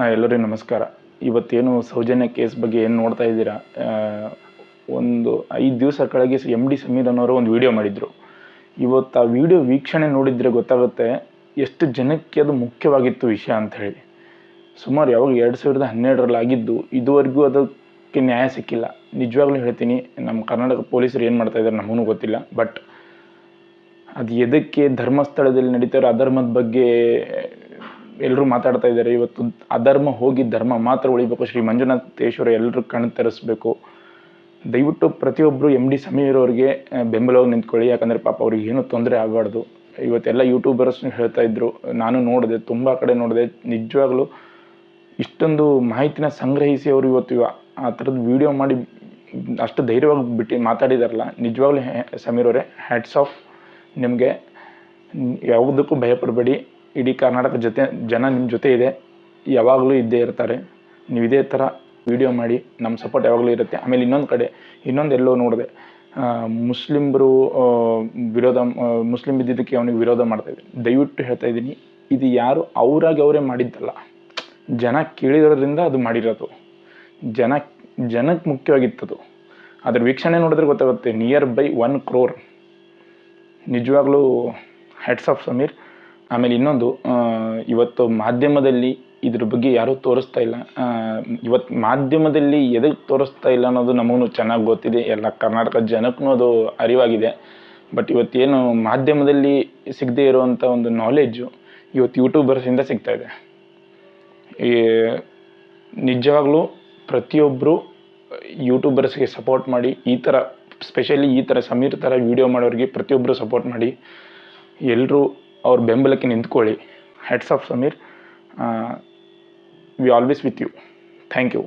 ಎಲ್ಲರಿಗೂ ನಮಸ್ಕಾರ. ಇವತ್ತೇನು ಸೌಜನ್ಯ ಕೇಸ್ ಬಗ್ಗೆ ಏನು ನೋಡ್ತಾ ಇದ್ದೀರಾ, ಒಂದು 5 ದಿವಸ ಕೆಳಗೆ MD ಸಮೀರ್ ಅನ್ನೋರು ಒಂದು ವಿಡಿಯೋ ಮಾಡಿದರು. ಇವತ್ತು ಆ ವಿಡಿಯೋ ವೀಕ್ಷಣೆ ನೋಡಿದರೆ ಗೊತ್ತಾಗುತ್ತೆ ಎಷ್ಟು ಜನಕ್ಕೆ ಅದು ಮುಖ್ಯವಾಗಿತ್ತು ವಿಷಯ ಅಂತ ಹೇಳಿ. ಸುಮಾರು ಯಾವಾಗ 2012ರಲ್ಲಿ ಆಗಿದ್ದು ಇದುವರೆಗೂ ಅದಕ್ಕೆ ನ್ಯಾಯ ಸಿಕ್ಕಿಲ್ಲ. ನಿಜವಾಗ್ಲೂ ಹೇಳ್ತೀನಿ, ನಮ್ಮ ಕರ್ನಾಟಕ ಪೊಲೀಸರು ಏನು ಮಾಡ್ತಾ ಇದ್ದಾರೆ ನಮಗೂ ಗೊತ್ತಿಲ್ಲ. ಬಟ್ ಅದು ಎದಕ್ಕೆ ಧರ್ಮಸ್ಥಳದಲ್ಲಿ ನಡೀತಾರೋ ಅಧರ್ಮದ ಬಗ್ಗೆ ಎಲ್ಲರೂ ಮಾತಾಡ್ತಾ ಇದ್ದಾರೆ. ಇವತ್ತು ಅಧರ್ಮ ಹೋಗಿ ಧರ್ಮ ಮಾತ್ರ ಉಳಿಬೇಕು. ಶ್ರೀ ಮಂಜುನಾಥೇಶ್ವರ ಎಲ್ಲರೂ ಕಣ್ಣು ತೆರೆಸ್ಬೇಕು. ದಯವಿಟ್ಟು ಪ್ರತಿಯೊಬ್ಬರು MD ಸಮೀರ್ ಅವ್ರಿಗೆ ಬೆಂಬಲವಾಗಿ ನಿಂತ್ಕೊಳ್ಳಿ. ಯಾಕಂದರೆ ಪಾಪ ಅವ್ರಿಗೆ ಏನೂ ತೊಂದರೆ ಆಗಬಾರ್ದು. ಇವತ್ತೆಲ್ಲ ಯೂಟ್ಯೂಬರ್ಸ್ ಹೇಳ್ತಾ ಇದ್ರು, ನಾನು ನೋಡಿದೆ, ತುಂಬ ಕಡೆ ನೋಡಿದೆ. ನಿಜವಾಗ್ಲೂ ಇಷ್ಟೊಂದು ಮಾಹಿತಿನ ಸಂಗ್ರಹಿಸಿ ಅವರು ಇವತ್ತು ಆ ಥರದ್ದು ವಿಡಿಯೋ ಮಾಡಿ ಅಷ್ಟು ಧೈರ್ಯವಾಗಿ ಬಿಟ್ಟು ಮಾತಾಡಿದಾರಲ್ಲ, ನಿಜವಾಗ್ಲೂ ಸಮೀರ್ ಅವರೇ ಹ್ಯಾಟ್ಸ್ ಆಫ್ ನಿಮಗೆ. ಯಾವುದಕ್ಕೂ ಭಯಪಡಬೇಡಿ. ಇಡೀ ಕರ್ನಾಟಕ ಜನ ನಿಮ್ಮ ಜೊತೆ ಇದೆ, ಯಾವಾಗಲೂ ಇದ್ದೇ ಇರ್ತಾರೆ. ನೀವು ಇದೇ ಥರ ವಿಡಿಯೋ ಮಾಡಿ, ನಮ್ಮ ಸಪೋರ್ಟ್ ಯಾವಾಗಲೂ ಇರುತ್ತೆ. ಆಮೇಲೆ ಇನ್ನೊಂದೆಲ್ಲೋ ನೋಡಿದೆ, ಮುಸ್ಲಿಮರು ಮುಸ್ಲಿಂ ಇದ್ದಿದ್ದಕ್ಕೆ ಅವನಿಗೆ ವಿರೋಧ ಮಾಡ್ತಾಯಿದ್ದೆ. ದಯವಿಟ್ಟು ಹೇಳ್ತಾ ಇದ್ದೀನಿ, ಇದು ಯಾರು ಅವರಾಗಿ ಅವರೇ ಮಾಡಿದ್ದಲ್ಲ, ಜನ ಕೇಳಿರೋದ್ರಿಂದ ಅದು ಮಾಡಿರೋದು. ಜನಕ್ಕೆ ಮುಖ್ಯವಾಗಿತ್ತದು. ಅದ್ರ ವೀಕ್ಷಣೆ ನೋಡಿದ್ರೆ ಗೊತ್ತಾಗುತ್ತೆ. Near by 1 crore. ನಿಜವಾಗ್ಲೂ ಹ್ಯಾಟ್ಸ್ ಆಫ್ ಸಮೀರ್. ಆಮೇಲೆ ಇನ್ನೊಂದು, ಇವತ್ತು ಮಾಧ್ಯಮದಲ್ಲಿ ಇದ್ರ ಬಗ್ಗೆ ಯಾರೂ ತೋರಿಸ್ತಾ ಇಲ್ಲ. ಇವತ್ತು ಮಾಧ್ಯಮದಲ್ಲಿ ಎದಕ್ಕೆ ತೋರಿಸ್ತಾ ಇಲ್ಲ ಅನ್ನೋದು ನಮಗೂ ಚೆನ್ನಾಗಿ ಗೊತ್ತಿದೆ. ಎಲ್ಲ ಕರ್ನಾಟಕ ಜನಕ್ಕೂ ಅದು ಅರಿವಾಗಿದೆ. ಬಟ್ ಇವತ್ತೇನು ಮಾಧ್ಯಮದಲ್ಲಿ ಸಿಗದೇ ಇರುವಂಥ ಒಂದು ನಾಲೆಡ್ಜು ಇವತ್ತು ಯೂಟ್ಯೂಬರ್ಸಿಂದ ಸಿಗ್ತಾ ಇದೆ. ನಿಜವಾಗ್ಲೂ ಪ್ರತಿಯೊಬ್ಬರು ಯೂಟ್ಯೂಬರ್ಸ್ಗೆ ಸಪೋರ್ಟ್ ಮಾಡಿ. ಈ ಥರ ಸ್ಪೆಷಲಿ ಈ ಥರ ಸಮೀರ್ ಥರ ವಿಡಿಯೋ ಮಾಡೋರಿಗೆ ಪ್ರತಿಯೊಬ್ಬರು ಸಪೋರ್ಟ್ ಮಾಡಿ. ಎಲ್ಲರೂ ಅವ್ರ ಬೆಂಬಲಕ್ಕೆ ನಿಂತ್ಕೊಳ್ಳಿ. Hats off Sameer. We always with you. Thank you.